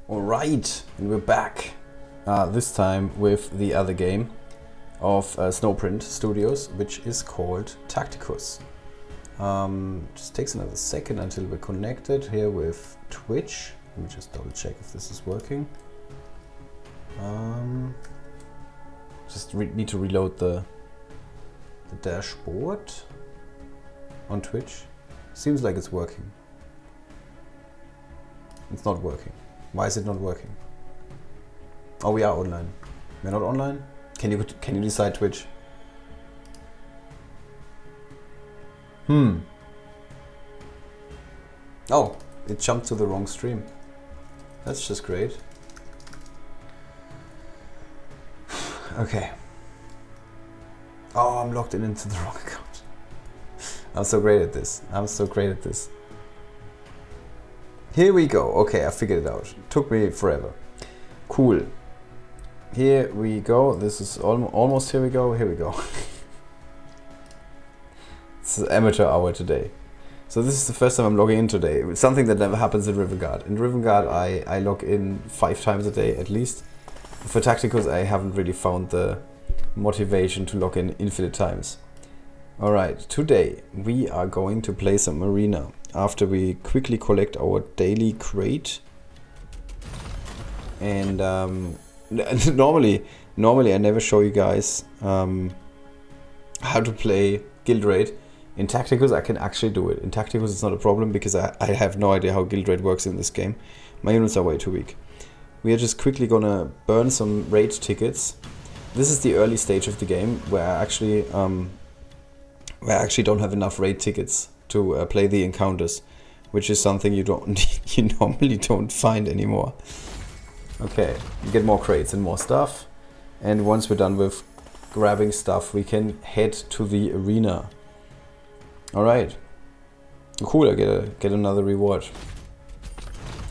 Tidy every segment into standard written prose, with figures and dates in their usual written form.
Alright, and we're back. This time with the other game of Snowprint Studios, which is called Tacticus. Just takes another second until we're connected here with Twitch. Let me just double check if this is working. Just need to reload the dashboard on Twitch. Seems like it's working. It's not working. Why is it not working? Oh, we are online. We're not online? Can you decide, Twitch? Oh, it jumped to the wrong stream. That's just great. Okay. Oh, I'm logged in into the wrong account. I'm so great at this. I'm so great at this. Here we go. Okay, I figured it out. Took me forever. Cool. Here we go. This is almost here we go. Here we go. This is amateur hour today. So this is the first time I'm logging in today. It's something that never happens in Rivenguard. In Rivenguard I log in 5 times a day at least. For Tacticus I haven't really found the motivation to log in infinite times. Alright, today we are going to play some arena after we quickly collect our daily crate. And normally I never show you guys how to play guild raid. In Tacticus I can actually do it. In Tacticus it's not a problem because I have no idea how guild raid works in this game. My units are way too weak. We are just quickly gonna burn some raid tickets. This is the early stage of the game where I actually don't have enough raid tickets to play the encounters, which is something you normally don't find anymore. Okay, you get more crates and more stuff, and once we're done with grabbing stuff, we can head to the arena. All right, cool. I get another reward.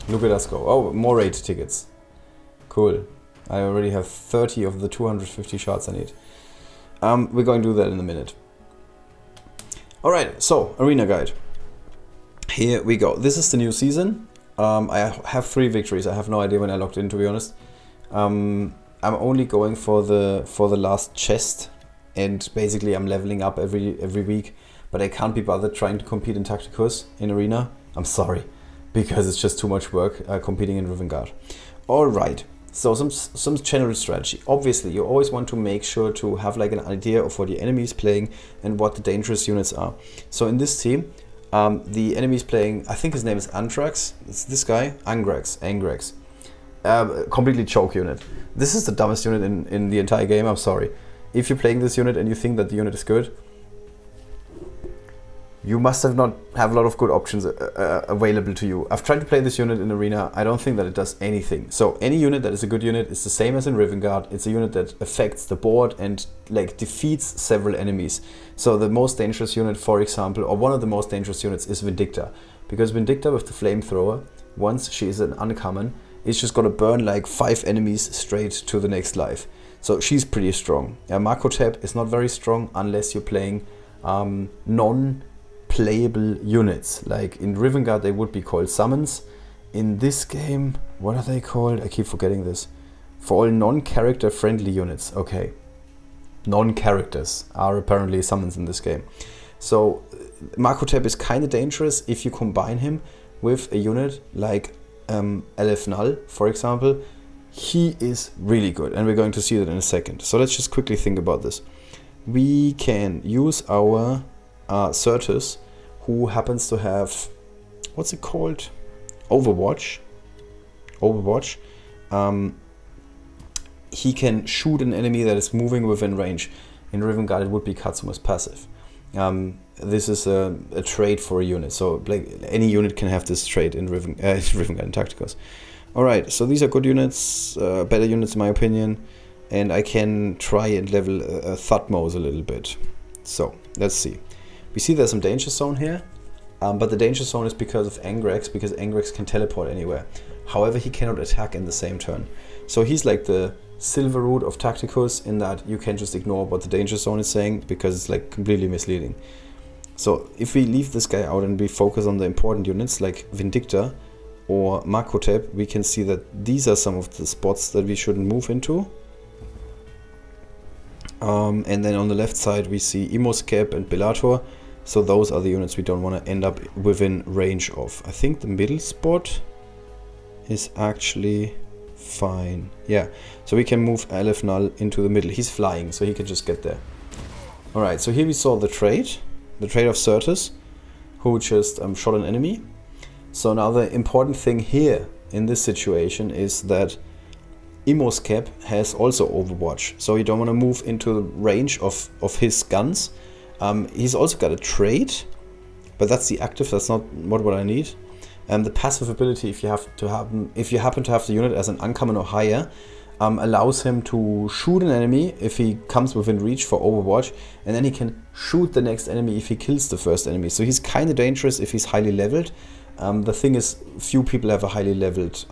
Look at us go! Oh, more raid tickets. Cool. I already have 30 of the 250 shards I need. We're going to do that in a minute. Alright, so arena guide. Here we go. This is the new season. I have 3 victories. I have no idea when I logged in, to be honest. I'm only going for the last chest, and basically I'm leveling up every week. But I can't be bothered trying to compete in Tacticus in arena. I'm sorry, because it's just too much work competing in Rivenguard. Alright. So some general strategy. Obviously, you always want to make sure to have like an idea of what the enemy is playing and what the dangerous units are. So in this team, the enemy is playing, I think his name is Anthrax. It's this guy, Angrex. Completely choke unit. This is the dumbest unit in the entire game, I'm sorry. If you're playing this unit and you think that the unit is good, you must not have a lot of good options available to you. I've tried to play this unit in arena. I don't think that it does anything. So any unit that is a good unit is the same as in Rivenguard. It's a unit that affects the board and like defeats several enemies. So the most dangerous unit, for example, or one of the most dangerous units is Vindicta. Because Vindicta with the flamethrower, once she is an uncommon, is just gonna burn like 5 enemies straight to the next life. So she's pretty strong. Makotep is not very strong unless you're playing non-playable units. Like in Rivenguard they would be called summons. In this game, what are they called? I keep forgetting this. For all non-character friendly units. Okay. Non-characters are apparently summons in this game. So Makotep is kind of dangerous if you combine him with a unit like Elef Null, for example. He is really good, and we're going to see that in a second. So let's just quickly think about this. We can use our Certus, who happens to have, what's it called? Overwatch. He can shoot an enemy that is moving within range. In Rivenguard it would be Katsuma's passive. This is a trait for a unit, so like any unit can have this trait in Rivenguard and Tacticus. Alright, so these are good units, better units in my opinion, and I can try and level Thutmose a little bit. So, let's see. We see there's some danger zone here, but the danger zone is because of Angrex, because Angrex can teleport anywhere. However, he cannot attack in the same turn. So he's like the silver root of Tacticus in that you can just ignore what the danger zone is saying because it's like completely misleading. So if we leave this guy out and we focus on the important units like Vindicta, or Makotep, we can see that these are some of the spots that we shouldn't move into. And then on the left side we see Imoskep and Bellator. So those are the units we don't want to end up within range of. I think the middle spot is actually fine. Yeah, so we can move Aleph Null into the middle. He's flying, so he can just get there. Alright, so here we saw the trade of Certus, who just shot an enemy. So now the important thing here in this situation is that Imoskep has also Overwatch, so you don't want to move into the range of his guns. He's also got a trade, but that's the active, that's not what I need. The passive ability, if you happen to have the unit as an uncommon or higher, allows him to shoot an enemy if he comes within reach for Overwatch, and then he can shoot the next enemy if he kills the first enemy. So he's kind of dangerous if he's highly leveled. The thing is, few people have a highly leveled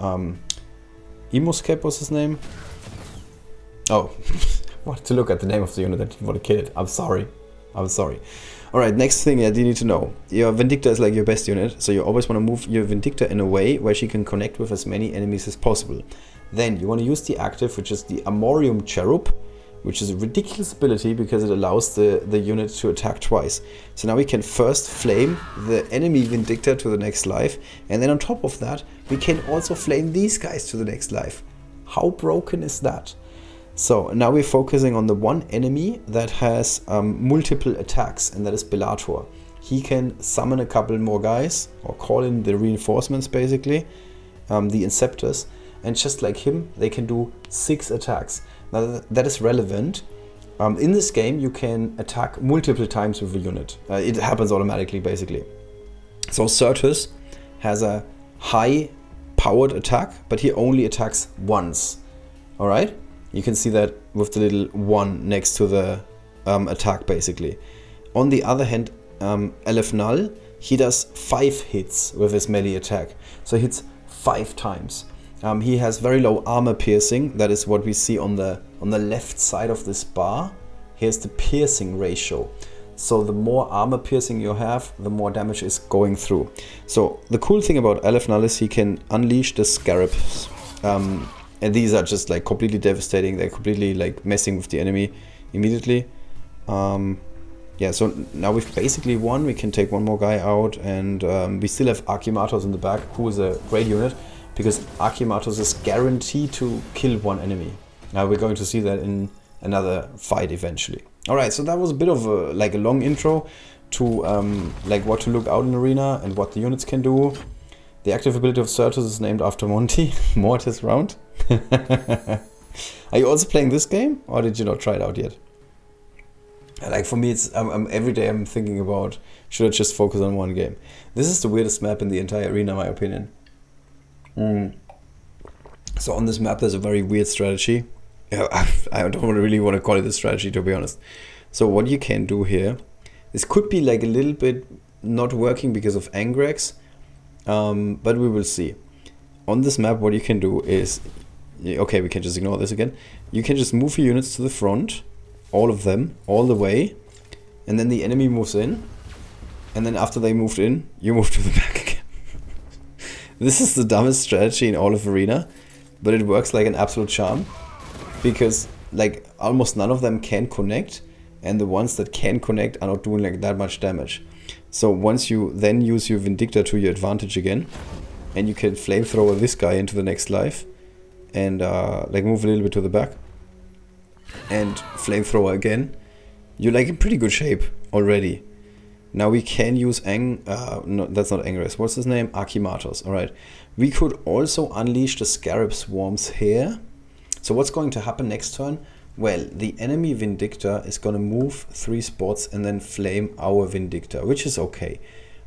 Imoskep was his name. Oh, I wanted to look at the name of the unit that you want to kill it. I'm sorry. Alright, next thing that you need to know. Your Vindicta is like your best unit, so you always want to move your Vindicta in a way where she can connect with as many enemies as possible. Then you want to use the active, which is the Amorium Cherub, which is a ridiculous ability because it allows the unit to attack twice. So now we can first flame the enemy Vindicta to the next life, and then on top of that, we can also flame these guys to the next life. How broken is that? So now we're focusing on the one enemy that has multiple attacks, and that is Bellator. He can summon a couple more guys, or call in the reinforcements basically, the Inceptors, and just like him, they can do 6 attacks. Now that is relevant. In this game you can attack multiple times with a unit. It happens automatically basically. So Certus has a high powered attack, but he only attacks once. Alright? You can see that with the little 1 next to the attack basically. On the other hand, Aleph Null, he does 5 hits with his melee attack. So he hits 5 times. He has very low armor piercing. That is what we see on the left side of this bar. Here's the piercing ratio. So the more armor piercing you have, the more damage is going through. So the cool thing about Aleph Null is he can unleash the Scarabs. And these are just like completely devastating. They're completely like messing with the enemy immediately. Yeah, so now we've basically won. We can take one more guy out, and we still have Archimatos in the back, who is a great unit, because Archimatos is guaranteed to kill one enemy. Now we're going to see that in another fight eventually. Alright, so that was a bit of a long intro to like what to look out in Arena and what the units can do. The active ability of Certus is named after Monty, Mortis Round. Are you also playing this game, or did you not try it out yet? Like for me, it's every day I'm thinking about, should I just focus on one game? This is the weirdest map in the entire Arena, in my opinion. So on this map there's a very weird strategy. I don't really want to call it a strategy, to be honest. So what you can do here, this could be like a little bit not working because of Angrex, but we will see. On this map what you can do is, okay, we can just ignore this again. You can just move your units to the front, all of them, all the way, and then the enemy moves in, and then after they moved in, you move to the back again. This is the dumbest strategy in all of Arena, but it works like an absolute charm, because like almost none of them can connect, and the ones that can connect are not doing like that much damage. So once you then use your Vindicta to your advantage again, and you can flamethrower this guy into the next life, and like move a little bit to the back, and flamethrower again, you're like in pretty good shape already. Now we can use no, that's not Angres. What's his name? Archimatos. Alright. We could also unleash the Scarab Swarms here. So what's going to happen next turn? Well, the enemy Vindicta is going to move 3 spots and then flame our Vindicta, which is okay.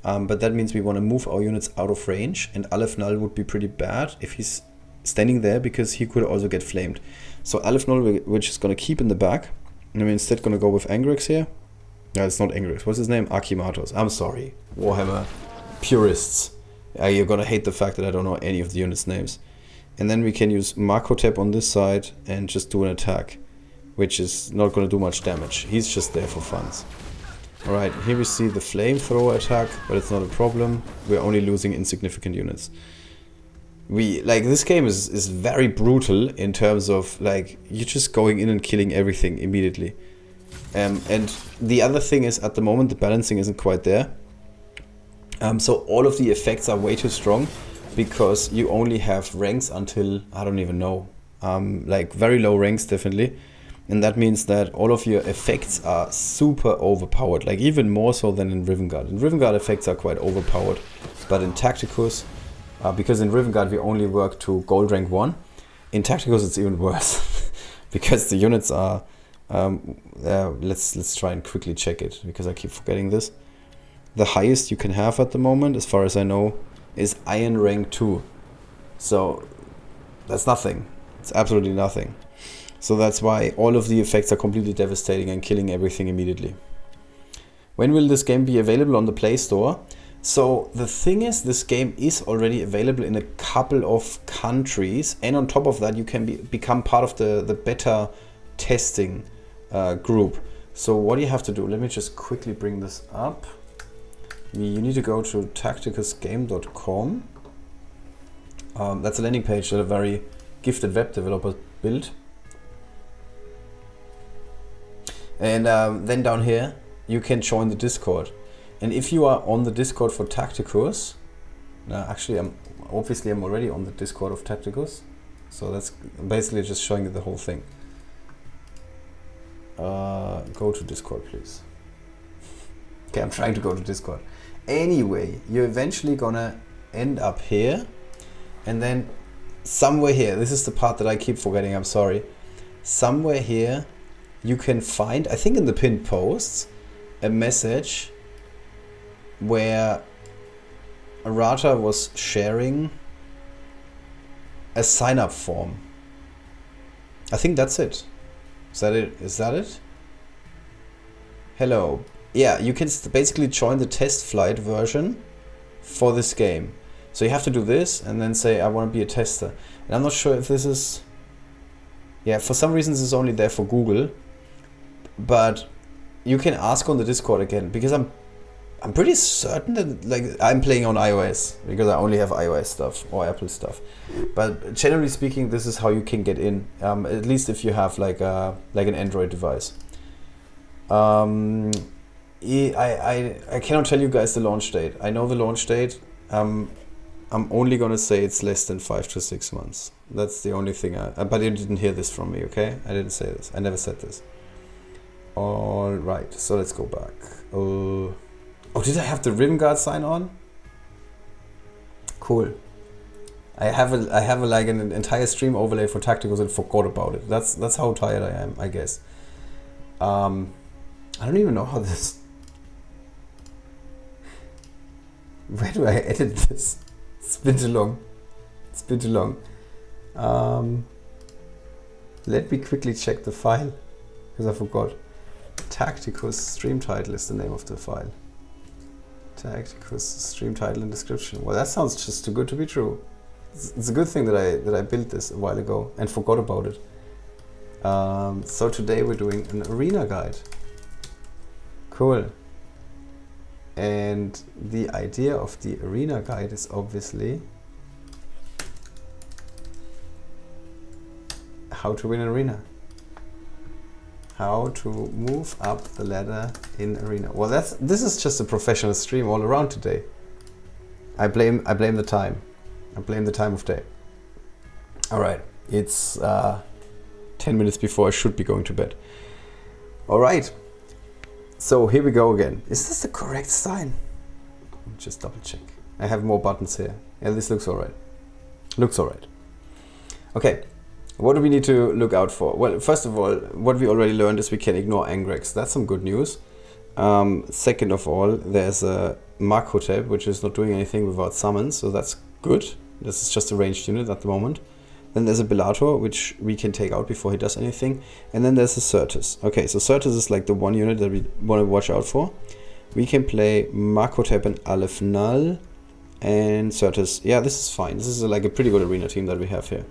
But that means we want to move our units out of range, and Aleph Null would be pretty bad if he's standing there, because he could also get flamed. So Aleph Null, which is going to keep in the back, and we're instead going to go with Angrex here. No, it's not Angrex. What's his name? Archimatos. I'm sorry. Warhammer purists. You're going to hate the fact that I don't know any of the units' names. And then we can use Makotep on this side and just do an attack, which is not going to do much damage. He's just there for funs. Alright, here we see the flamethrower attack, but it's not a problem. We're only losing insignificant units. like this game is very brutal in terms of like you're just going in and killing everything immediately. And the other thing is at the moment the balancing isn't quite there. So all of the effects are way too strong because you only have ranks until, I don't even know, like very low ranks definitely. And that means that all of your effects are super overpowered, like even more so than in Riven Guard. In Riven Guard effects are quite overpowered, but in Tacticus, because in Riven Guard we only work to gold rank 1, in Tacticus it's even worse because the units are, let's try and quickly check it because I keep forgetting this. The highest you can have at the moment, as far as I know, is Iron rank 2. So that's nothing. It's absolutely nothing. So that's why all of the effects are completely devastating and killing everything immediately. When will this game be available on the Play Store? So the thing is, this game is already available in a couple of countries, and on top of that you can become part of the beta testing group. So what do you have to do? Let me just quickly bring this up. You need to go to tacticusgame.com. That's a landing page that a very gifted web developer built. And then down here, you can join the Discord. And if you are on the Discord for Tacticus, actually I'm already on the Discord of Tacticus. So that's basically just showing you the whole thing. Go to Discord, please. Okay, I'm trying to go to Discord. Anyway, you're eventually gonna end up here. And then somewhere here, this is the part that I keep forgetting, I'm sorry. Somewhere here, you can find, I think in the pinned posts, a message where Arata was sharing a sign-up form. I think that's it. Is that it? Is that it? Hello. Yeah, you can basically join the test flight version for this game. So you have to do this and then say, I want to be a tester. And I'm not sure if this is... Yeah, for some reason this is only there for Google. But you can ask on the Discord again, because I'm pretty certain that, like, I'm playing on iOS because I only have iOS stuff or Apple stuff. But generally speaking, this is how you can get in, at least if you have like an Android device. I cannot tell you guys the launch date. I know the launch date. I'm only gonna say it's less than 5 to 6 months. That's the only thing. But you didn't hear this from me, okay? I didn't say this. I never said this. All right, so let's go back. Oh, did I have the Riven Guard sign on? Cool. I have like an entire stream overlay for Tacticus and forgot about it. That's how tired I am, I guess. I don't even know how this. Where do I edit this? It's been too long. It's been too long. Let me quickly check the file because I forgot. Tacticus stream title is the name of the file. Tacticus stream title and description. Well, that sounds just too good to be true. It's a good thing that I built this a while ago and forgot about it. So today we're doing an arena guide. Cool. And the idea of the arena guide is obviously how to win an arena. How to move up the ladder in arena. Well, this is just a professional stream all around today. I blame the time. I blame the time of day. All right, it's 10 minutes before I should be going to bed. All right, so here we go again. Is this the correct sign? Just double check. I have more buttons here. Yeah, this looks all right. Looks all right. Okay. What do we need to look out for? Well, first of all, what we already learned is we can ignore Angrex. That's some good news. Second of all, there's a Makotep, which is not doing anything without summons, so that's good. This is just a ranged unit at the moment. Then there's a Bellator, which we can take out before he does anything. And then there's a Certus. Okay, so Certus is like the one unit that we want to watch out for. We can play Makotep and Aleph Null and Certus. Yeah, this is fine. This is like a pretty good arena team that we have here.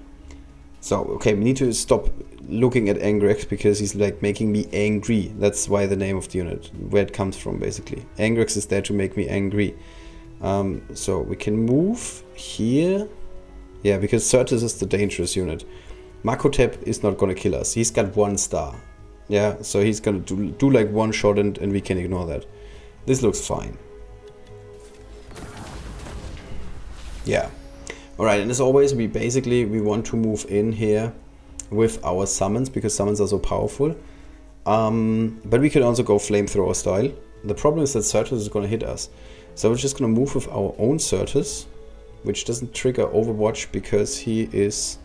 So, okay, we need to stop looking at Angrex because he's like making me angry. That's why the name of the unit, where it comes from basically. Angrex is there to make me angry. So we can move here Yeah, because Certus is the dangerous unit. Makotep is not gonna kill us. He's got 1 star. Yeah, so he's gonna do like 1 shot and we can ignore that. This looks fine. Yeah. Alright, and as always, we want to move in here with our summons, because summons are so powerful. But we can also go flamethrower style. The problem is that Certus is going to hit us. So we're just going to move with our own Certus, which doesn't trigger Overwatch because he is...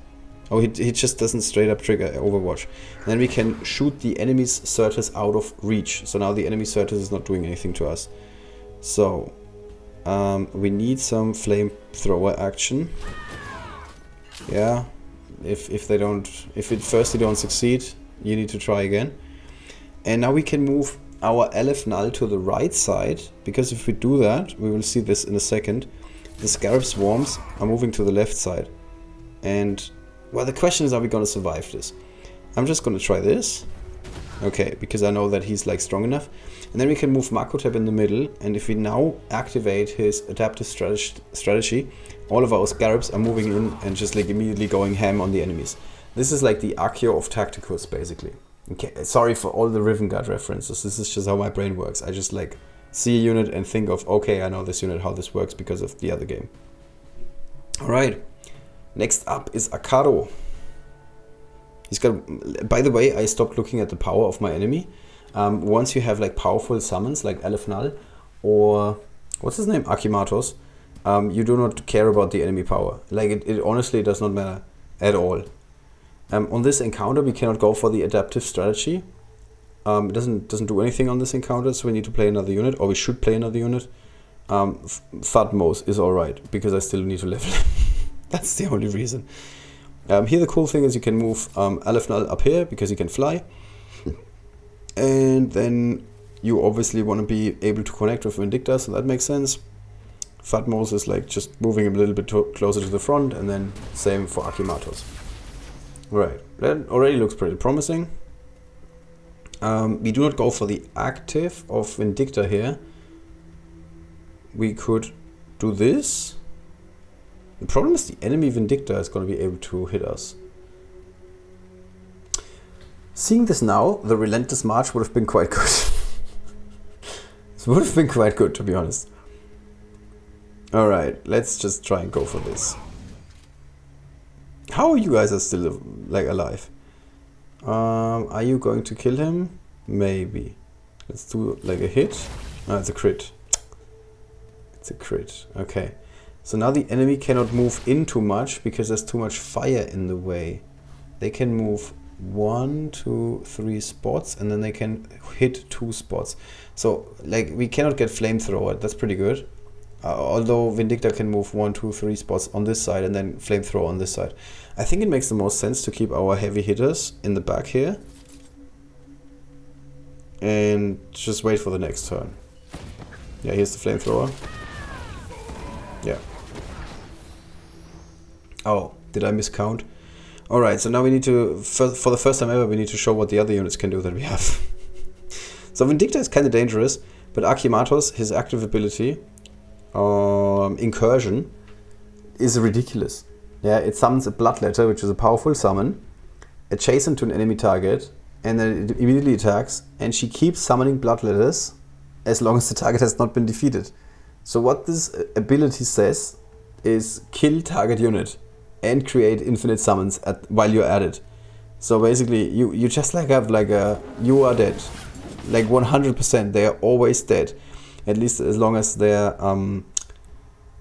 Oh, he just doesn't straight up trigger Overwatch. And then we can shoot the enemy's Certus out of reach. So now the enemy Certus is not doing anything to us. So, we need some flamethrower action. Yeah, if at first they don't succeed, you need to try again. And now we can move our Aleph Null to the right side, because if we do that, we will see this in a second, the Scarab Swarms are moving to the left side. And, well, the question is, are we going to survive this? I'm just going to try this. Okay, because I know that he's like strong enough. And then we can move Makotep in the middle, and if we now activate his adaptive strategy, all of our Scarabs are moving in and just like immediately going ham on the enemies. This is like the Accio of Tacticus, basically. Okay, sorry for all the Riven Guard references, this is just how my brain works. I just like see a unit and think of, okay, I know this unit, how this works because of the other game. Alright, next up is Akado. He's got, by the way, I stopped looking at the power of my enemy. Once you have like powerful summons like Aleph Null or what's his name, Akimatos, you do not care about the enemy power. Like it honestly does not matter at all. On this encounter we cannot go for the adaptive strategy. It doesn't do anything on this encounter, so we need to play another unit, or we should play another unit. Thutmose is alright because I still need to level him. That's the only reason. Here the cool thing is you can move Aleph Null up here because he can fly. And then you obviously want to be able to connect with Vindicta, so that makes sense. Thutmose is like just moving him a little bit closer to the front, and then same for Akimatos. Right, that already looks pretty promising. We do not go for the active of Vindicta here. We could do this. The problem is the enemy Vindicta is going to be able to hit us. Seeing this now, the Relentless March would have been quite good. It would have been quite good, to be honest. Alright, let's just try and go for this. How you guys are still like alive? Are you going to kill him? Maybe. Let's do like a hit. Oh, it's a crit. It's a crit. Okay. So now the enemy cannot move in too much because there's too much fire in the way. They can move 1, 2, 3 spots, and then they can hit 2 spots. So like we cannot get flamethrower. That's pretty good. Although Vindicta can move 1, 2, 3 spots on this side and then flamethrower on this side. I think it makes the most sense to keep our heavy hitters in the back here. And just wait for the next turn. Yeah, here's the flamethrower. Yeah. Oh, did I miscount? Alright, so now we need to, for the first time ever, we need to show what the other units can do that we have. So Vindicta is kind of dangerous, but Akimatos, his active ability, Incursion, is ridiculous. Yeah, it summons a Bloodletter, which is a powerful summon, adjacent to an enemy target, and then it immediately attacks, and she keeps summoning Bloodletters as long as the target has not been defeated. So what this ability says is kill target unit and create infinite summons while you're at it. So basically you just like have like a, you are dead. Like 100%, they are always dead. At least as long as they're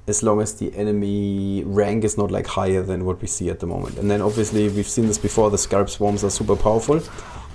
as long as the enemy rank is not like higher than what we see at the moment. And then obviously we've seen this before, the Scarab Swarms are super powerful.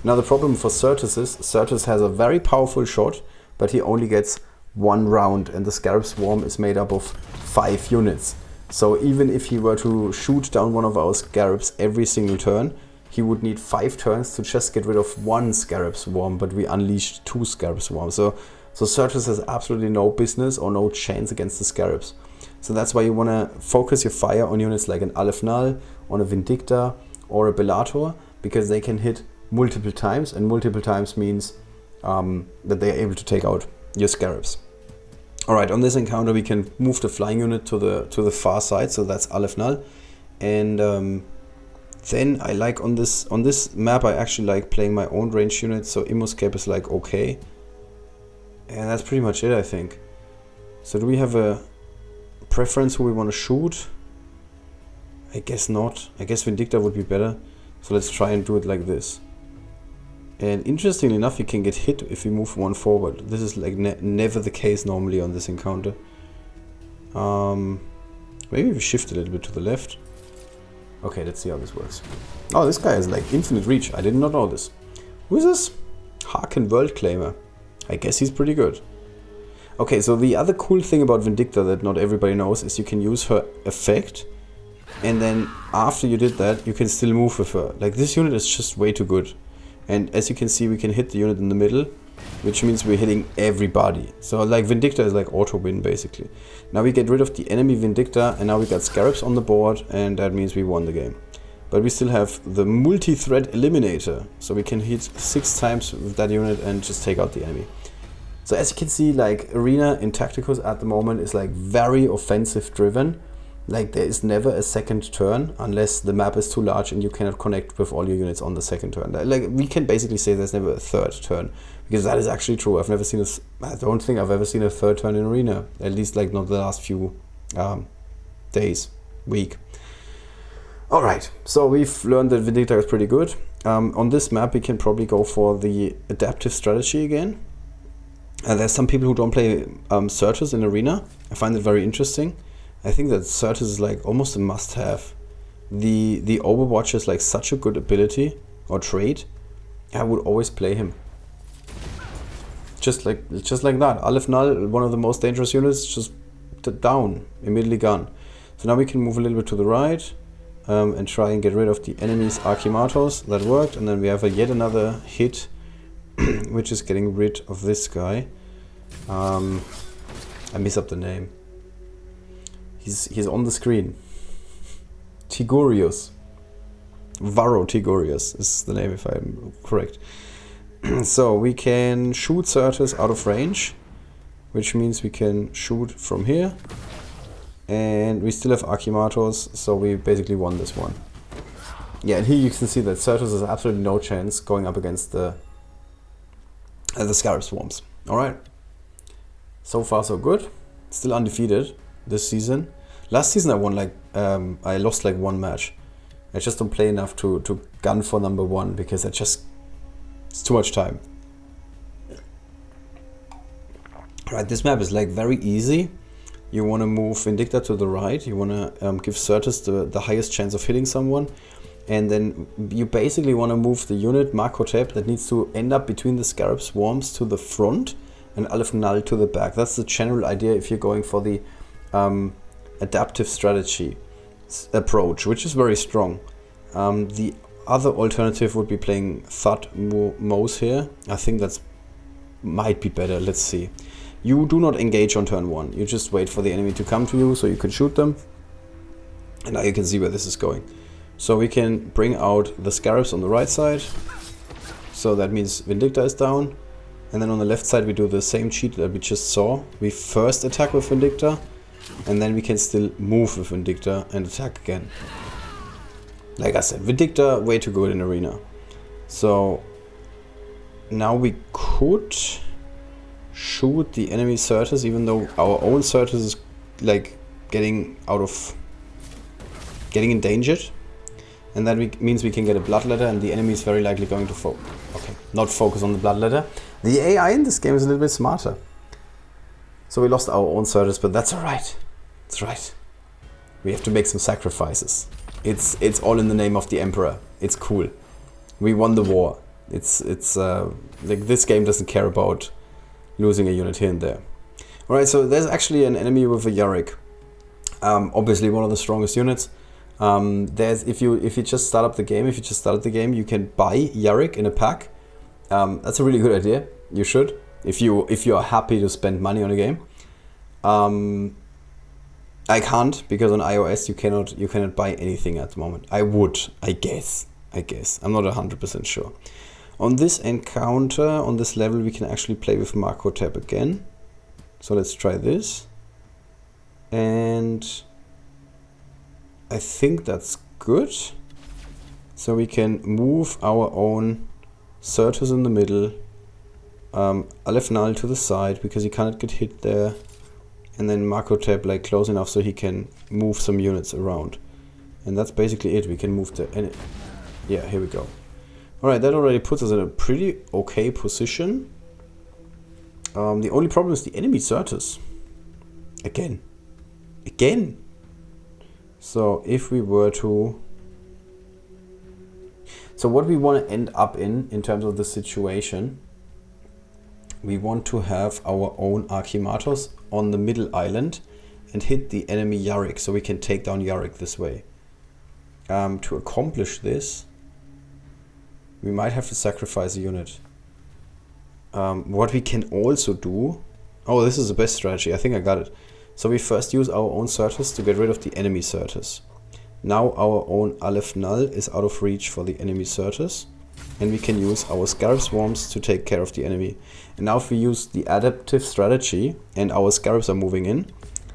Now the problem for Certus is, Certus has a very powerful shot, but he only gets 1 round, and the Scarab Swarm is made up of 5 units. So even if he were to shoot down one of our Scarabs every single turn, he would need 5 turns to just get rid of 1 Scarab Swarm, but we unleashed 2 Scarab Swarms. So Certus has absolutely no business or no chance against the Scarabs. So that's why you want to focus your fire on units like an Aleph Null, on a Vindicta, or a Bellator, because they can hit multiple times, and multiple times means that they are able to take out your Scarabs. Alright, on this encounter we can move the flying unit to the far side, so that's Aleph Null. And then I like on this map, I actually like playing my own range unit, so Immoscape is like okay. And that's pretty much it, I think. So do we have a preference who we want to shoot? I guess not. I guess Vindicta would be better. So let's try and do it like this. And interestingly enough, you can get hit if you move one forward. This is like never the case normally on this encounter. Maybe we shift a little bit to the left. Okay, let's see how this works. Oh, this guy has like infinite reach. I did not know this. Who is this? Harken World Claimer. I guess he's pretty good. Okay, so the other cool thing about Vindicta that not everybody knows is you can use her effect. And then after you did that, you can still move with her. Like, this unit is just way too good. And as you can see, we can hit the unit in the middle, which means we're hitting everybody. So like Vindicta is like auto win basically. Now we get rid of the enemy Vindicta, and now we got Scarabs on the board, and that means we won the game. But we still have the multi-threat eliminator, so we can hit 6 times with that unit and just take out the enemy. So as you can see, like Arena in Tacticus at the moment is like very offensive driven. Like there is never a second turn unless the map is too large and you cannot connect with all your units on the second turn. Like we can basically say there's never a third turn, because that is actually true. I've never seen I don't think I've ever seen a third turn in Arena, at least like not the last few days, week. Alright, so we've learned that Vindicta is pretty good. On this map we can probably go for the adaptive strategy again. There's some people who don't play Certus in Arena. I find it very interesting. I think that Certus is like almost a must-have. The Overwatch is like such a good ability or trait. I would always play him. Just like that. Aleph Null, one of the most dangerous units, just down, immediately gone. So now we can move a little bit to the right and try and get rid of the enemy's Archimatos. That worked, and then we have yet another hit, which is getting rid of this guy. I miss up the name. He's on the screen. Tigurius. Varro Tigurius is the name, if I'm correct. So we can shoot Certus out of range, which means we can shoot from here. And we still have Archimatos, so we basically won this one. Yeah, and here you can see that Certus has absolutely no chance going up against the Scarab Swarms. Alright. So far so good. Still undefeated this season. Last season I won like, I lost like 1 match. I just don't play enough to gun for number 1 because it's too much time. Alright, this map is like very easy. You want to move Vindicta to the right. You want to give Certus the highest chance of hitting someone. And then you basically want to move the unit Markotep that needs to end up between the Scarab Swarms to the front and Aleph Null to the back. That's the general idea if you're going for the adaptive strategy approach, which is very strong. The other alternative would be playing Thud Mose here. I think that's might be better. Let's see. You do not engage on turn 1. You just wait for the enemy to come to you so you can shoot them. And now you can see where this is going. So we can bring out the Scarabs on the right side. So that means Vindicta is down. And then on the left side we do the same cheat that we just saw. We first attack with Vindicta, and then we can still move with Vindicta and attack again. Like I said, Vindicta way too good in Arena. So now we could shoot the enemy Certus, even though our own Certus is like getting endangered. And that means we can get a Bloodletter, and the enemy is very likely going to not focus on the Bloodletter. The AI in this game is a little bit smarter. So we lost our own Certus, but that's alright. That's right. We have to make some sacrifices. It's all in the name of the Emperor. It's cool. We won the war. It's like this game doesn't care about losing a unit here and there. Alright, so there's actually an enemy with a Yarick. Obviously one of the strongest units. If you just start up the game, you can buy Yarick in a pack. That's a really good idea. You should, if you are happy to spend money on a game. I can't, because on iOS you cannot buy anything at the moment. I guess. I'm not 100% sure. On this encounter, on this level, we can actually play with Markotep again. So let's try this. And I I think that's good. So we can move our own Certus in the middle, Aleph Null to the side because he cannot get hit there, and then Makotep like close enough so he can move some units around. And that's basically it. We can move the... yeah, here we go. Alright, that already puts us in a pretty okay position. The only problem is the enemy Certus. Again. So if we were to... So what we want to end up in terms of the situation, we want to have our own Archimatos on the middle island and hit the enemy Yarick, so we can take down Yarick this way. To accomplish this, we might have to sacrifice a unit. What we can also do... Oh, this is the best strategy. I think I got it. So we first use our own Certus to get rid of the enemy Certus. Now our own Aleph Null is out of reach for the enemy Certus, and we can use our Scarab Swarms to take care of the enemy. And now if we use the adaptive strategy and our Scarabs are moving in,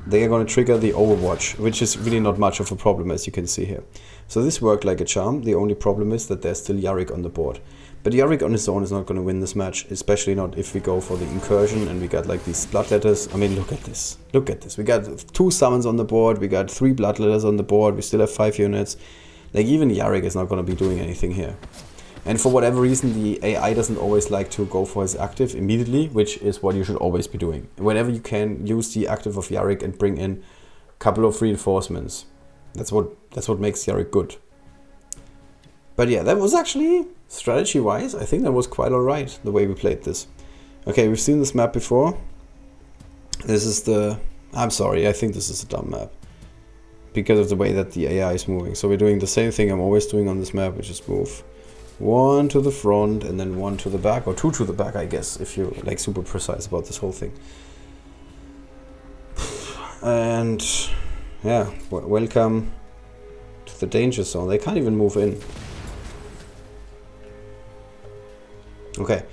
they are going to trigger the Overwatch, which is really not much of a problem, as you can see here. So this worked like a charm. The only problem is that there's still Yarick on the board. But Yarick on his own is not going to win this match, especially not if we go for the incursion and we got like these bloodletters. I mean, look at this. Look at this. We got 2 summons on the board. We got 3 bloodletters on the board. We still have 5 units. Like even Yarick is not going to be doing anything here. And for whatever reason, the AI doesn't always like to go for his active immediately, which is what you should always be doing. Whenever you can, use the active of Yarick and bring in a couple of reinforcements. That's what makes Yarick good. But yeah, that was actually, strategy-wise, I think that was quite alright, the way we played this. Okay, we've seen this map before. This is the... I'm sorry, I think this is a dumb map. Because of the way that the AI is moving. So we're doing the same thing I'm always doing on this map, which is move 1 to the front and then 1 to the back, or 2 to the back, I guess, if you're like super precise about this whole thing. And yeah, welcome to the danger zone. They can't even move in. Okay,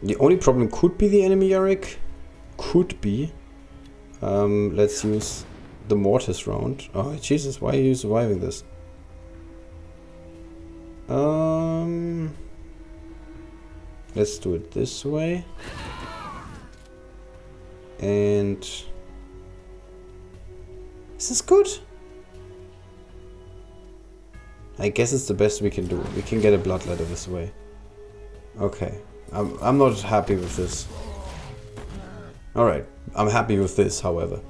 the only problem could be the enemy Yarick. Could be. Let's use the Mortis round. Oh Jesus, why are you surviving this? Let's do it this way. And is this good? I guess it's the best we can do. We can get a bloodletter this way. Okay, I'm not happy with this. Alright, I'm happy with this, however.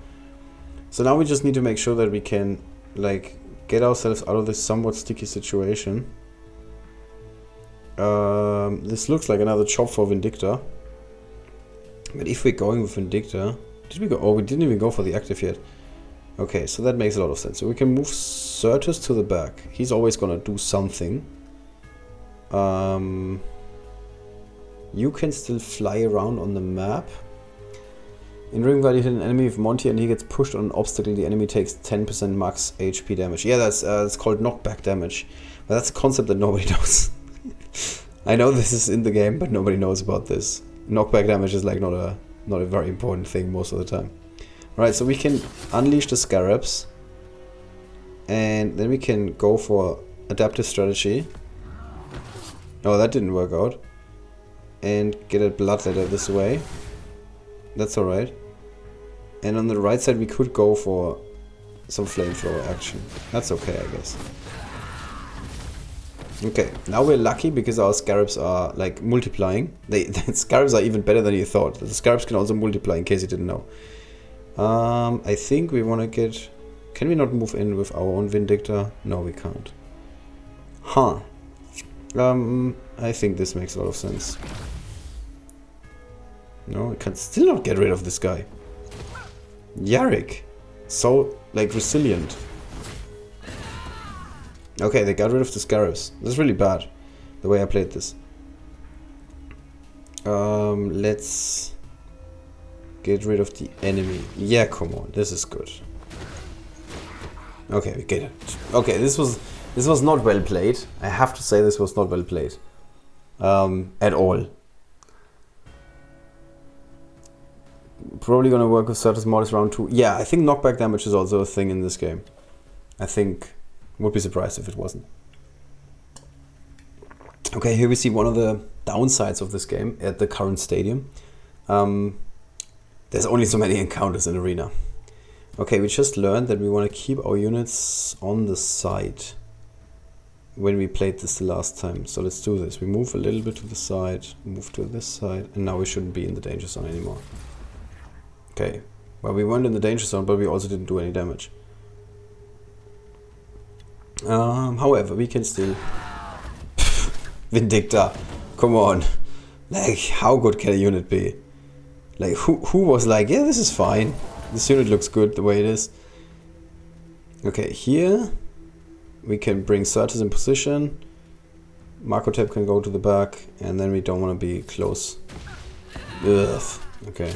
So now we just need to make sure that we can, like, get ourselves out of this somewhat sticky situation. This looks like another chop for Vindicta. But if we're going with Vindicta... Did we go? Oh, we didn't even go for the active yet. Okay, so that makes a lot of sense. So we can move Certus to the back. He's always gonna do something. You can still fly around on the map. In Ring Guard, you hit an enemy with Monty and he gets pushed on an obstacle. The enemy takes 10% max HP damage. Yeah, that's it's called knockback damage. But that's a concept that nobody knows. I know this is in the game, but nobody knows about this. Knockback damage is like not a very important thing most of the time. Right, so we can unleash the Scarabs. And then we can go for adaptive strategy. Oh, that didn't work out. And get a bloodletter this way. That's alright. And on the right side we could go for some flamethrower action. That's okay, I guess. Okay, now we're lucky because our Scarabs are like multiplying. The Scarabs are even better than you thought. The Scarabs can also multiply, in case you didn't know. I think we want to get... Can we not move in with our own Vindicta? No, we can't. Huh. I think this makes a lot of sense. No, we can still not get rid of this guy. Yarick. So, like, resilient. Okay, they got rid of the Scarabs. That's really bad, the way I played this. Let's get rid of the enemy. Yeah, come on, this is good. Okay, we get it. Okay, this was not well played. I have to say this was not well played. At all. Probably gonna work with Certus Mortis round 2. Yeah, I think knockback damage is also a thing in this game. I think Would be surprised if it wasn't. Okay, here we see one of the downsides of this game at the current stadium. There's only so many encounters in Arena. Okay, we just learned that we want to keep our units on the side when we played this the last time. So let's do this. We move a little bit to the side, move to this side, and now we shouldn't be in the danger zone anymore. Okay, well, we weren't in the danger zone, but we also didn't do any damage. However, we can still... Vindicta, come on. Like, how good can a unit be? Like, who was like, yeah, this is fine. This unit looks good the way it is. Okay, here we can bring Certus in position. Markotep can go to the back, and then we don't want to be close. Ugh. Okay.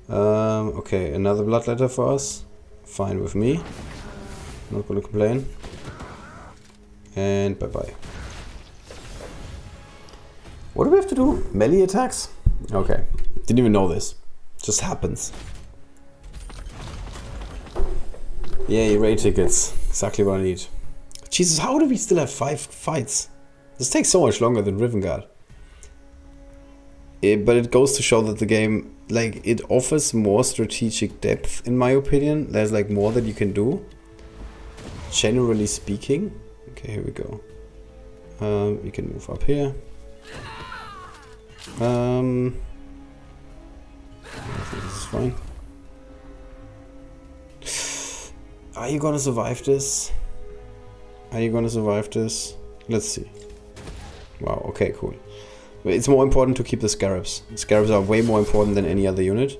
Okay, another bloodletter for us. Fine with me. Not gonna complain. And bye-bye. What do we have to do? Melee attacks? Okay. Didn't even know this. Just happens. Yay, raid tickets. Exactly what I need. Jesus, how do we still have 5 fights? This takes so much longer than Rivengard. But it goes to show that the game, like, it offers more strategic depth, in my opinion. There's, like, more that you can do. Generally speaking. Okay, here we go. We can move up here. I think this is fine. Are you gonna survive this? Are you gonna survive this? Let's see. Wow, okay, cool. It's more important to keep the scarabs. The scarabs are way more important than any other unit.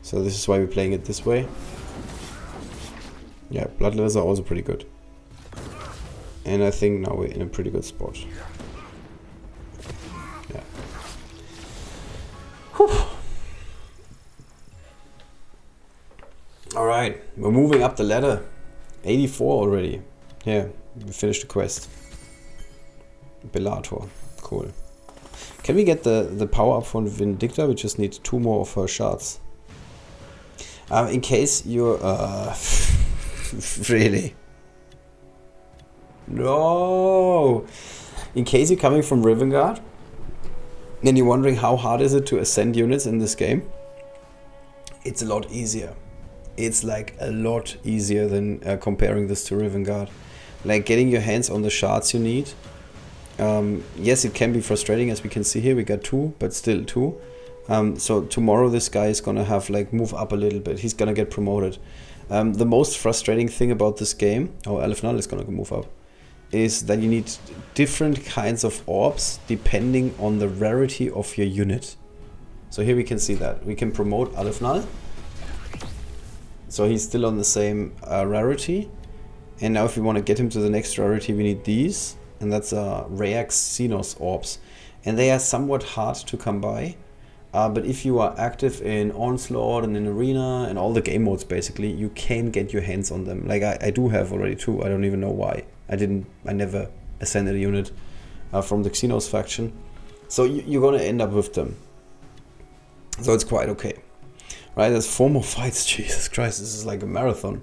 So this is why we're playing it this way. Yeah, bloodletters are also pretty good. And I think now we're in a pretty good spot. Yeah. Whew. Alright, we're moving up the ladder. 84 already. Yeah, we finished the quest. Bellator. Cool. Can we get the power up from Vindicta? We just need 2 more of her shards. In case you're... really? No! In case you're coming from Rivengard, and you're wondering how hard is it to ascend units in this game, it's a lot easier. It's like a lot easier than comparing this to Rivengard. Like getting your hands on the shards you need. Yes, it can be frustrating, as we can see here. We got 2, but still 2. So tomorrow this guy is gonna have like move up a little bit. He's gonna get promoted. The most frustrating thing about this game, Alefnal is gonna move up, is that you need different kinds of orbs depending on the rarity of your unit. So here we can see that. We can promote Alefnal. So he's still on the same rarity. And now if we want to get him to the next rarity, we need these. And that's rare Xenos orbs. And they are somewhat hard to come by. But if you are active in Onslaught and in Arena and all the game modes basically, you can get your hands on them. Like I do have already 2. I don't even know why. I never ascended a unit from the Xenos faction. So you're gonna end up with them. So it's quite okay. Right, there's 4 more fights. Jesus Christ, this is like a marathon.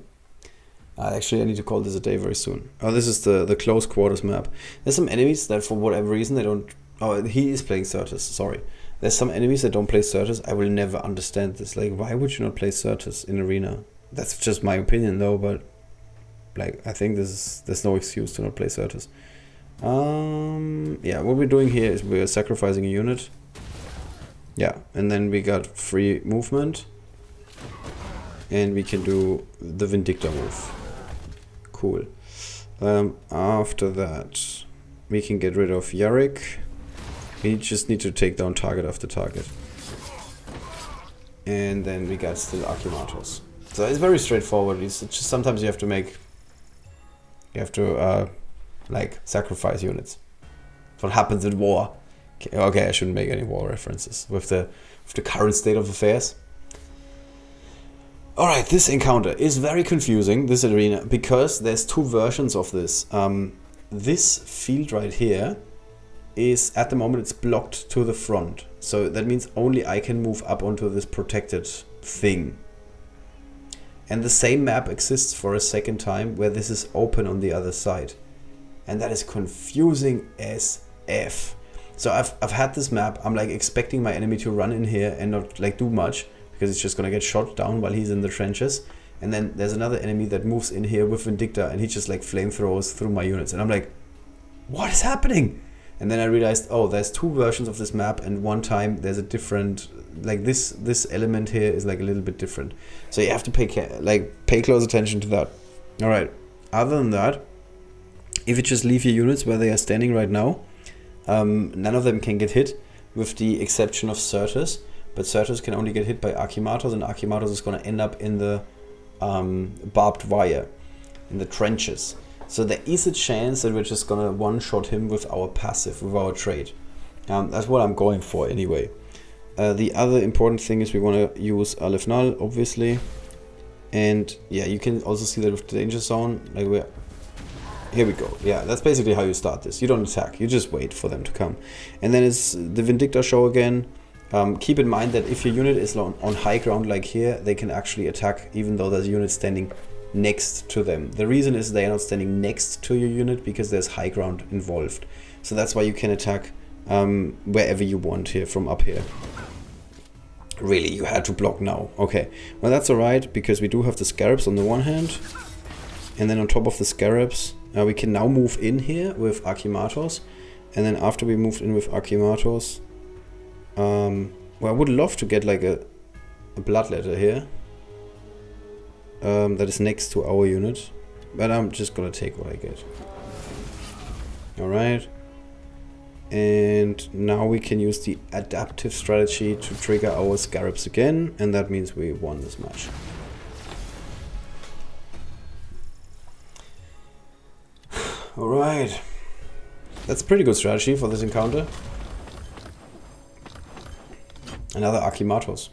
Actually, I need to call this a day very soon. Oh, this is the close quarters map. There's some enemies that for whatever reason they don't... Oh, he is playing Certus, sorry. There's some enemies that don't play Certus. I will never understand this. Like, why would you not play Certus in Arena? That's just my opinion though, but... Like, I think there's no excuse to not play Certus. Yeah, what we're doing here is we're sacrificing a unit. Yeah, and then we got free movement. And we can do the Vindicta move. Cool. After that, we can get rid of Yarick. We just need to take down target after target. And then we got still Archimatos. So it's very straightforward. It's just sometimes you have to make... You have to, like, sacrifice units. That's what happens in war. Okay, I shouldn't make any war references with the current state of affairs. Alright, this encounter is very confusing, this arena, because there's 2 versions of this. This field right here is, at the moment, it's blocked to the front. So that means only I can move up onto this protected thing. And the same map exists for a second time where this is open on the other side. And that is confusing as F. So I've had this map, I'm like expecting my enemy to run in here and not like do much, because it's just gonna get shot down while he's in the trenches. And then there's another enemy that moves in here with Vindicta and he just like flamethrowers through my units. And I'm like, what is happening? And then I realized, oh, there's two versions of this map, and one time there's a different, like this element here is like a little bit different. So you have to pay close attention to that. All right. Other than that, if you just leave your units where they are standing right now, none of them can get hit, with the exception of Certus. But Certus can only get hit by Archimatos, and Archimatos is going to end up in the barbed wire, in the trenches. So there is a chance that we're just gonna one-shot him with our passive, with our trait. That's what I'm going for anyway. The other important thing is we want to use Aleph Null, obviously. And yeah, you can also see that with the danger zone. Like here we go. Yeah, that's basically how you start this. You don't attack, you just wait for them to come. And then it's the Vindicta show again. Keep in mind that if your unit is on high ground like here, they can actually attack even though there's a unit standing next to them. The reason is they are not standing next to your unit because there's high ground involved. So that's why you can attack wherever you want here, from up here. Really, you had to block now. Okay, well that's alright, because we do have the Scarabs on the one hand. And then on top of the Scarabs, we can now move in here with Archimatos. And then after we moved in with Archimatos, well, I would love to get like a Bloodletter here. That is next to our unit, but I'm just gonna take what I get. Alright, and now we can use the adaptive strategy to trigger our Scarabs again, and that means we won this match. Alright, that's a pretty good strategy for this encounter. Another Archimatos.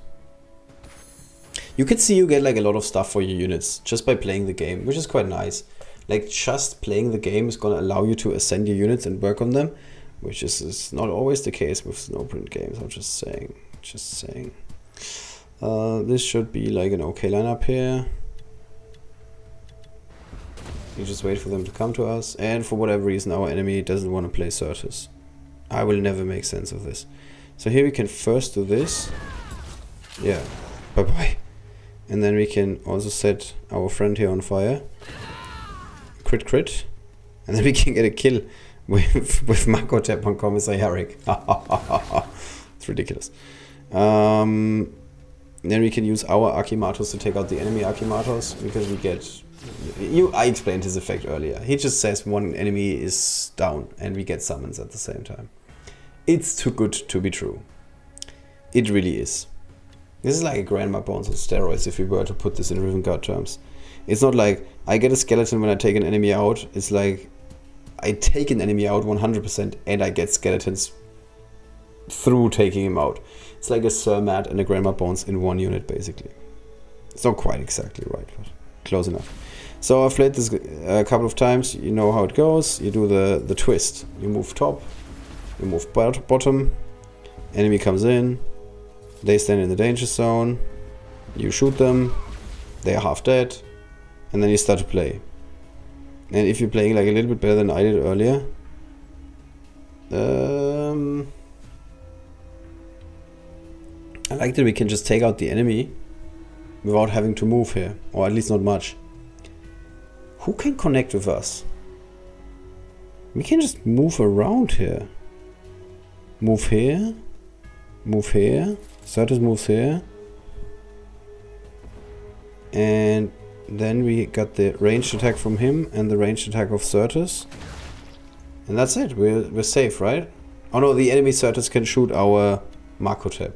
You can see you get like a lot of stuff for your units just by playing the game, which is quite nice. Like just playing the game is going to allow you to ascend your units and work on them, which is not always the case with Snowprint games. I'm just saying. This should be like an okay lineup here. You just wait for them to come to us, and for whatever reason our enemy doesn't want to play Certus. I will never make sense of this. So here we can first do this. Yeah, bye bye. And then we can also set our friend here on fire. Crit. And then we can get a kill with Makotep on Commissar Yarrick. It's ridiculous. Then we can use our Archimatos to take out the enemy Archimatos, because we get... I explained his effect earlier. He just says one enemy is down and we get summons at the same time. It's too good to be true. It really is. This is like a Grandma Bones on steroids if we were to put this in Riven Guard terms. It's not like I get a skeleton when I take an enemy out. It's like I take an enemy out 100% and I get skeletons through taking him out. It's like a Sir Matt and a Grandma Bones in one unit basically. It's not quite exactly right, but close enough. So I've played this a couple of times. You know how it goes. You do the twist. You move top, you move bottom, enemy comes in, they stand in the danger zone, you shoot them, they are half dead, and then you start to play. And if you're playing like a little bit better than I did earlier, I like that we can just take out the enemy without having to move here, or at least not much. Who can connect with us? We can just move around here. Move here, move here, Certus moves here, and then we got the ranged attack from him and the ranged attack of Certus, and that's it. We're safe, right? Oh no, the enemy Certus can shoot our Makotep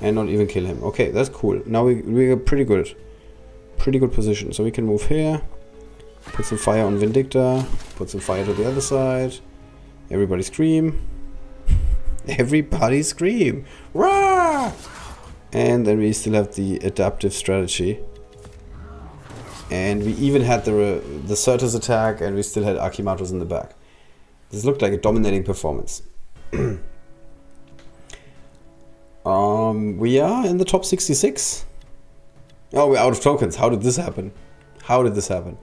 and not even kill him. Okay, that's cool. Now we are pretty good position. So we can move here, put some fire on Vindicta, put some fire to the other side. Everybody scream. Everybody scream! Rah! And then we still have the adaptive strategy. And we even had the Certus attack, and we still had Archimatos in the back. This looked like a dominating performance. We are in the top 66. Oh, we're out of tokens. How did this happen? How did this happen?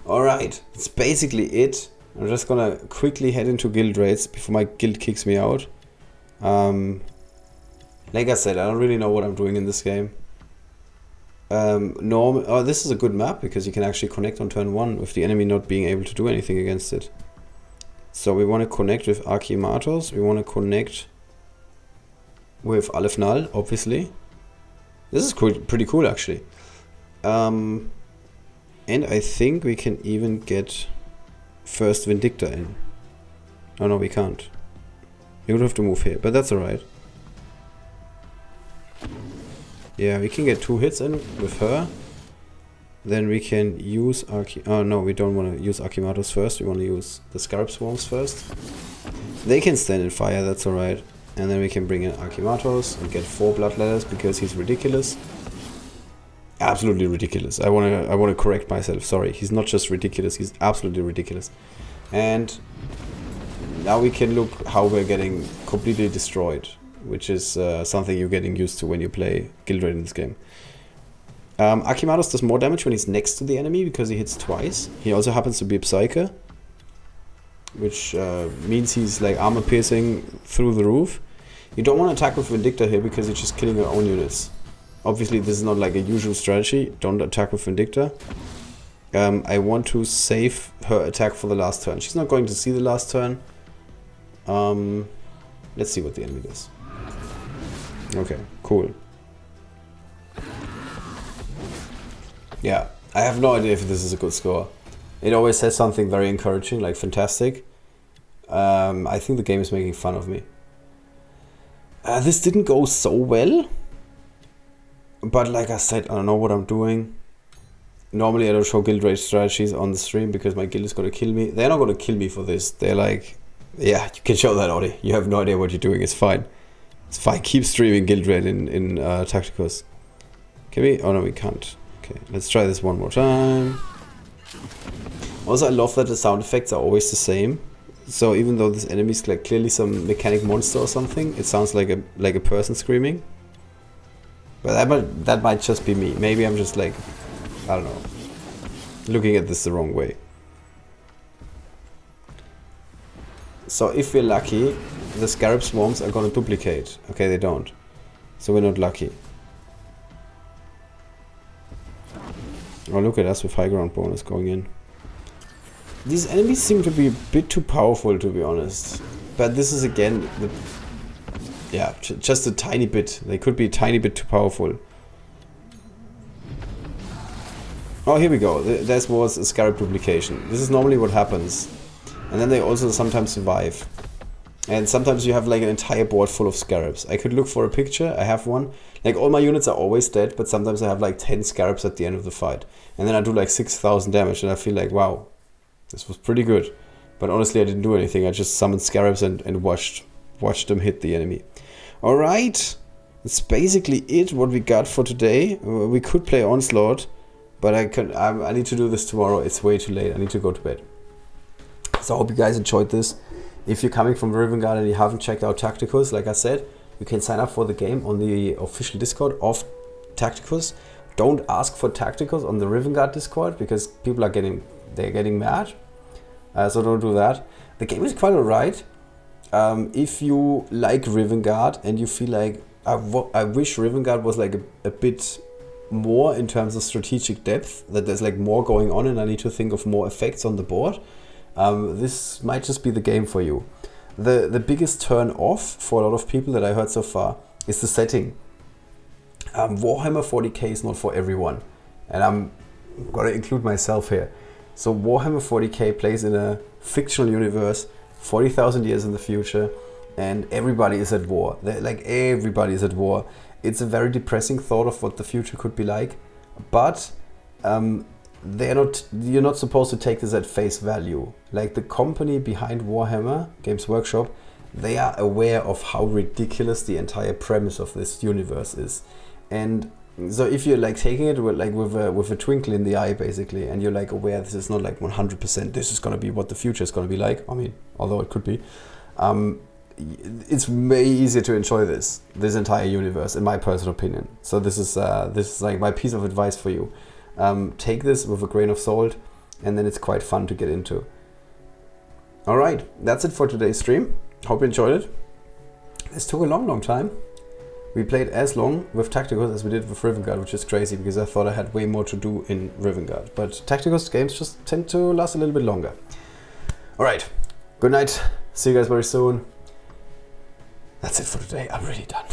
Alright, that's basically it. I'm just gonna quickly head into guild raids before my guild kicks me out. Like I said, I don't really know what I'm doing in this game. This is a good map because you can actually connect on turn 1 with the enemy not being able to do anything against it. So we want to connect with Archimatos, we want to connect with Alefnal, obviously. This is pretty cool actually. And I think we can even get first Vindicta in. Oh no, we can't. You would have to move here, but that's alright. Yeah, we can get 2 hits in with her. Then we can use oh no, we don't want to use Archimatos first. We want to use the Scarab Swarms first. They can stand in fire, that's alright. And then we can bring in Archimatos and get 4 Bloodletters because he's ridiculous. Absolutely ridiculous. I wanna correct myself. Sorry, he's not just ridiculous. He's absolutely ridiculous. And now we can look how we're getting completely destroyed, which is something you're getting used to when you play Guild Raid in this game. Archimatos does more damage when he's next to the enemy because he hits twice. He also happens to be a Psyker, which means he's like armor piercing through the roof. You don't want to attack with Vindicta here because you're just killing your own units. Obviously this is not like a usual strategy. Don't attack with Vindicta. I want to save her attack for the last turn. She's not going to see the last turn. Let's see what the enemy does. Okay, cool. Yeah, I have no idea if this is a good score. It always says something very encouraging, like fantastic. I think the game is making fun of me. This didn't go so well. But like I said, I don't know what I'm doing. Normally I don't show guild raid strategies on the stream because my guild is going to kill me. They're not going to kill me for this. They're like, yeah, you can show that, Audi. You have no idea what you're doing. It's fine. It's fine. Keep streaming guild raid in Tacticus. Can we? Oh no, we can't. Okay, let's try this one more time. Also, I love that the sound effects are always the same. So even though this enemy is like clearly some mechanic monster or something, it sounds like a person screaming. But that might just be me. Maybe I'm just like, I don't know, looking at this the wrong way. So if we're lucky, the Scarab Swarms are gonna duplicate. Okay, they don't. So we're not lucky. Oh, look at us with high ground bonus going in. These enemies seem to be a bit too powerful, to be honest. But this is again, yeah, just a tiny bit. They could be a tiny bit too powerful. Oh, here we go. This was a Scarab duplication. This is normally what happens. And then they also sometimes survive. And sometimes you have like an entire board full of Scarabs. I could look for a picture. I have one. Like all my units are always dead, but sometimes I have like 10 Scarabs at the end of the fight. And then I do like 6,000 damage and I feel like, wow, this was pretty good. But honestly, I didn't do anything. I just summoned Scarabs and watched them hit the enemy. Alright, that's basically it, what we got for today. We could play Onslaught, but I need to do this tomorrow. It's way too late. I need to go to bed. So I hope you guys enjoyed this. If you're coming from Riven Guard and you haven't checked out Tacticus, like I said, you can sign up for the game on the official Discord of Tacticus. Don't ask for Tacticus on the Riven Guard Discord because people are getting mad. So don't do that. The game is quite alright. If you like Riven Guard and you feel like I wish Riven Guard was like a bit more in terms of strategic depth, that there's like more going on and I need to think of more effects on the board, this might just be the game for you. The biggest turn off for a lot of people that I heard so far is the setting. Warhammer 40k is not for everyone, and I'm gonna include myself here. So Warhammer 40k plays in a fictional universe 40,000 years in the future, and everybody is at war. Like everybody is at war. It's a very depressing thought of what the future could be like, but you're not supposed to take this at face value. Like the company behind Warhammer, Games Workshop, they are aware of how ridiculous the entire premise of this universe is. And so if you're like taking it with a twinkle in the eye basically, and you're like aware this is not like 100% this is going to be what the future is going to be like, I mean, although it could be, it's way easier to enjoy this entire universe, in my personal opinion. So this is like my piece of advice for you. Take this with a grain of salt, and then it's quite fun to get into. All right, that's it for today's stream. Hope you enjoyed it. This took a long time. We played as long with Tacticus as we did with Rivengard, which is crazy because I thought I had way more to do in Rivengard. But Tacticus games just tend to last a little bit longer. All right, good night. See you guys very soon. That's it for today. I'm really done.